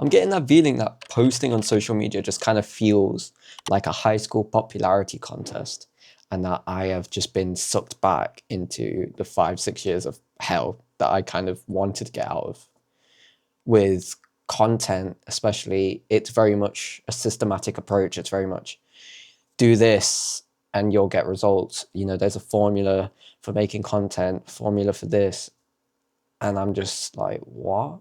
I'm getting that feeling that posting on social media just kind of feels like a high school popularity contest, and that I have just been sucked back into the 5, 6 years of hell that I kind of wanted to get out of. With content, especially, it's very much a systematic approach. It's very much do this and you'll get results. You know, there's a formula for making content, formula for this. And I'm just like, what?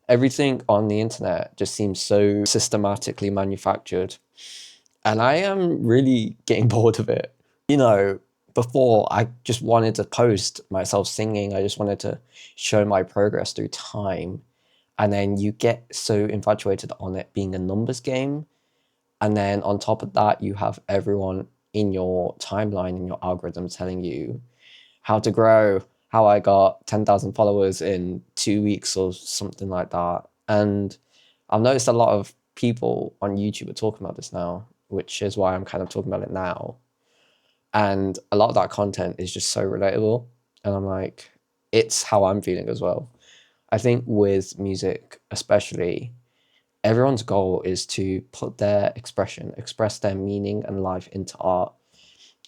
Everything on the internet just seems so systematically manufactured. And I am really getting bored of it. You know, before I just wanted to post myself singing, I just wanted to show my progress through time. And then you get so infatuated on it being a numbers game. And then on top of that, you have everyone in your timeline, in your algorithm telling you how to grow, how I got 10,000 followers in 2 weeks or something like that. And I've noticed a lot of people on YouTube are talking about this now, which is why I'm kind of talking about it now. And a lot of that content is just so relatable. And I'm like, it's how I'm feeling as well. I think with music, especially, everyone's goal is to put their expression, express their meaning and life into art.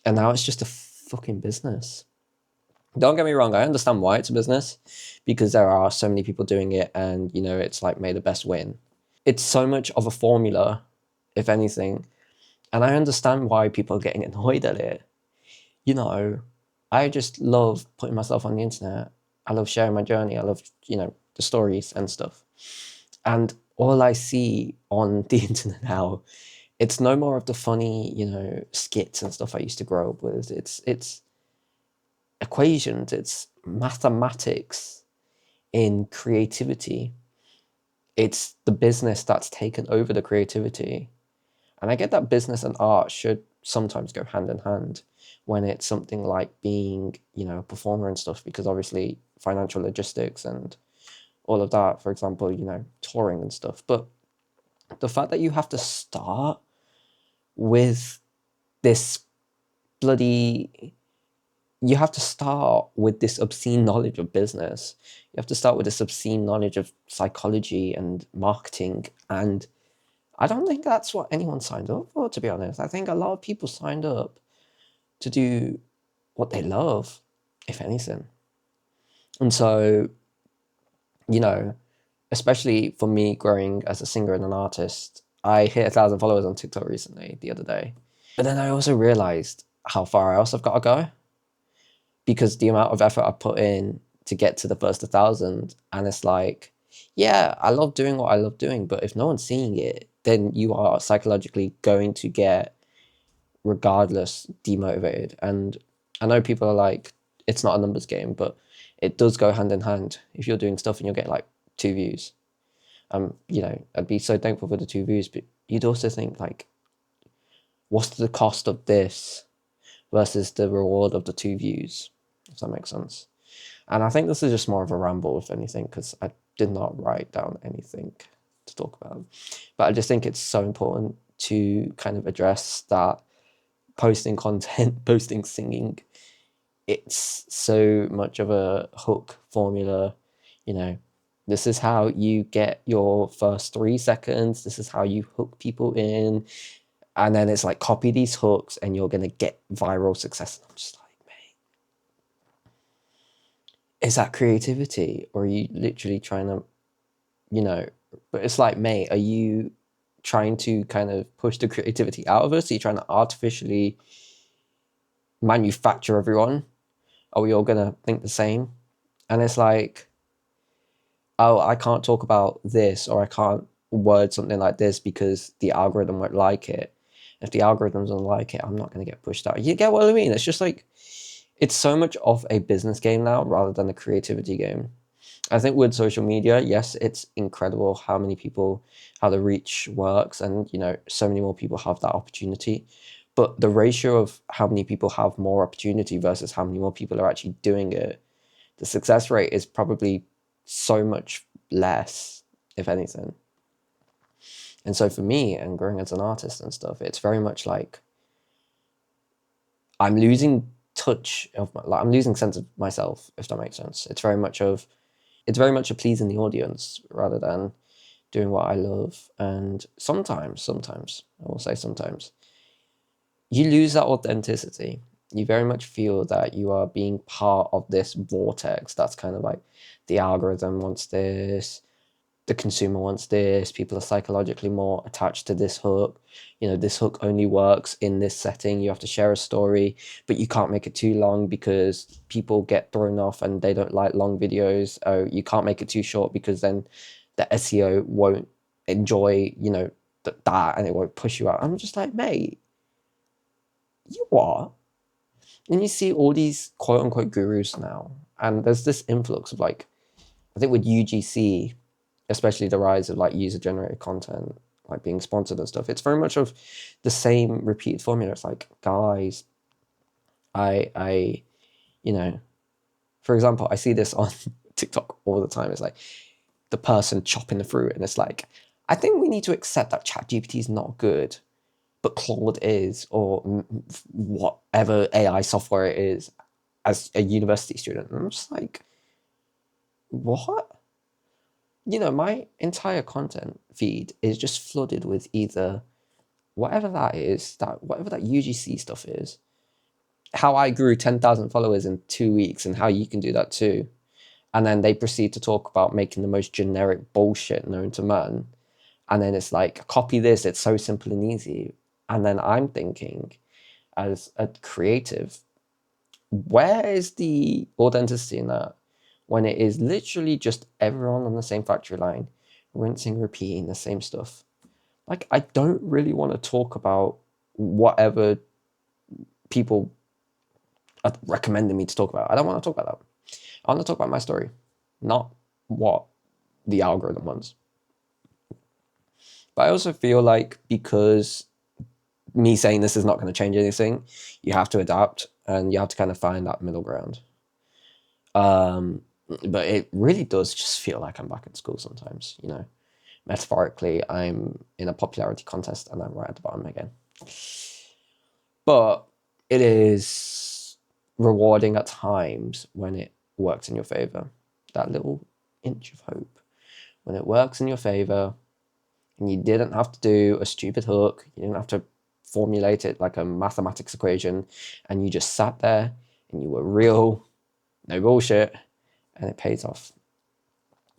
And now it's just a fucking business. Don't get me wrong, I understand why it's a business, because there are so many people doing it and, you know, it's like may the best win. It's so much of a formula, if anything. And I understand why people are getting annoyed at it. You know, I just love putting myself on the internet. I love sharing my journey. I love, you know, the stories and stuff. And all I see on the internet now, it's no more of the funny, you know, skits and stuff I used to grow up with. It's equations, it's mathematics in creativity. It's the business that's taken over the creativity. And I get that business and art should sometimes go hand in hand when it's something like being, you know, a performer and stuff, because obviously financial logistics and all of that, for example, you know, touring and stuff. But the fact that you have to start with this bloody, you have to start with this obscene knowledge of business. You have to start with this obscene knowledge of psychology and marketing. And I don't think that's what anyone signed up for, to be honest. I think a lot of people signed up to do what they love, if anything. And so, you know, especially for me growing as a singer and an artist, I hit 1,000 followers on TikTok recently, the other day. But then I also realized how far else I've got to go, because the amount of effort I put in to get to the first 1,000, and it's like, yeah, I love doing what I love doing, but if no one's seeing it, then you are psychologically going to get, regardless, demotivated. And I know people are like, it's not a numbers game, but it does go hand in hand. If you're doing stuff and you'll get like 2 views, you know, I'd be so thankful for the 2 views, but you'd also think like, what's the cost of this versus the reward of the 2 views, if that makes sense. And I think this is just more of a ramble, if anything, because I did not write down anything to talk about. But I just think it's so important to kind of address that posting content, posting singing, it's so much of a hook formula. You know, this is how you get your first 3 seconds. This is how you hook people in. And then it's like, copy these hooks and you're going to get viral success. And I'm just like, mate, is that creativity? Or are you literally trying to, you know, but it's like, mate, are you trying to kind of push the creativity out of us? Are you trying to artificially manufacture everyone? Are we all going to think the same? And it's like, oh, I can't talk about this, or I can't word something like this because the algorithm won't like it. If the algorithm doesn't like it, I'm not going to get pushed out. You get what I mean? It's just like, it's so much of a business game now rather than a creativity game. I think with social media, yes, it's incredible how many people, how the reach works, and, you know, so many more people have that opportunity. But the ratio of how many people have more opportunity versus how many more people are actually doing it, the success rate is probably so much less, if anything. And so for me, and growing as an artist and stuff, it's very much like I'm losing touch of my, like, I'm losing sense of myself, if that makes sense. It's very much a pleasing the audience rather than doing what I love. And sometimes, I will say sometimes, you lose that authenticity. You very much feel that you are being part of this vortex that's kind of like the algorithm wants this, the consumer wants this, people are psychologically more attached to this hook. This hook only works in this setting. You have to share a story, but you can't make it too long because people get thrown off and they don't like long videos. Oh, you can't make it too short because then the SEO won't enjoy, that, and it won't push you out. I'm just like, mate, you are. And you see all these quote unquote gurus now, and there's this influx of like, I think with UGC, especially the rise of like user generated content, like being sponsored and stuff, it's very much of the same repeated formula. It's like, guys, I, for example, I see this on TikTok all the time. It's like the person chopping the fruit, and it's like, I think we need to accept that ChatGPT is not good, but Claude is, or whatever AI software it is, as a university student. And I'm just like, what? My entire content feed is just flooded with either whatever that is, whatever that UGC stuff is, how I grew 10,000 followers in 2 weeks and how you can do that too. And then they proceed to talk about making the most generic bullshit known to man. And then it's like, copy this, it's so simple and easy. And then I'm thinking, as a creative, where is the authenticity in that when it is literally just everyone on the same factory line, rinsing, repeating the same stuff? Like, I don't really want to talk about whatever people are recommending me to talk about. I don't want to talk about that. I want to talk about my story, not what the algorithm wants. But I also feel like because me saying this is not going to change anything, you have to adapt and you have to kind of find that middle ground. But it really does just feel like I'm back in school sometimes, Metaphorically, I'm in a popularity contest and I'm right at the bottom again. But it is rewarding at times when it works in your favor. That little inch of hope. When it works in your favor and you didn't have to do a stupid hook, you didn't have to formulate it like a mathematics equation, and you just sat there and you were real, no bullshit, and it pays off.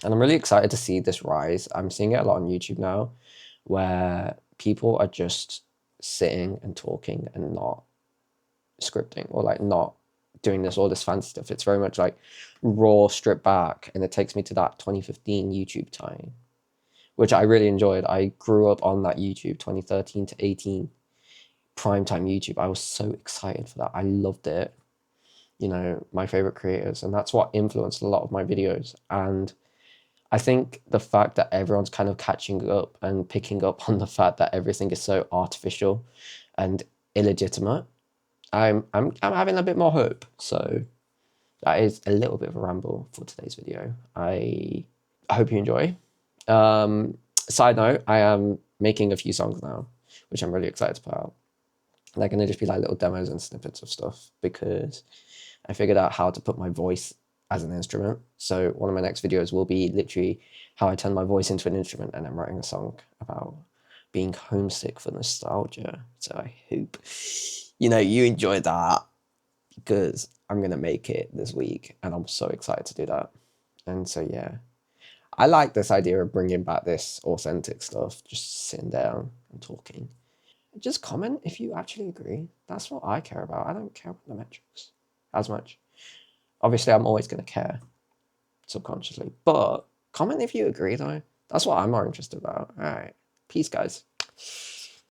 And I'm really excited to see this rise. I'm seeing it a lot on YouTube now, where people are just sitting and talking and not scripting, or like not doing all this fancy stuff. It's very much like raw, stripped back, and it takes me to that 2015 YouTube time, which I really enjoyed. I grew up on that YouTube, 2013 to 18, primetime YouTube. I was so excited for that. I loved it. My favorite creators, and that's what influenced a lot of my videos. And I think the fact that everyone's kind of catching up and picking up on the fact that everything is so artificial and illegitimate, I'm having a bit more hope. So that is a little bit of a ramble for today's video. I hope you enjoy. Side note, I am making a few songs now, which I'm really excited to put out. They're going to just be like little demos and snippets of stuff because I figured out how to put my voice as an instrument. So one of my next videos will be literally how I turn my voice into an instrument, and I'm writing a song about being homesick for nostalgia. So I hope, you enjoy that, because I'm going to make it this week and I'm so excited to do that. And so, yeah, I like this idea of bringing back this authentic stuff, just sitting down and talking. Just comment if you actually agree. That's what I care about. I don't care about the metrics as much. Obviously, I'm always going to care subconsciously, but comment if you agree, though. That's what I'm more interested about. All right. Peace, guys.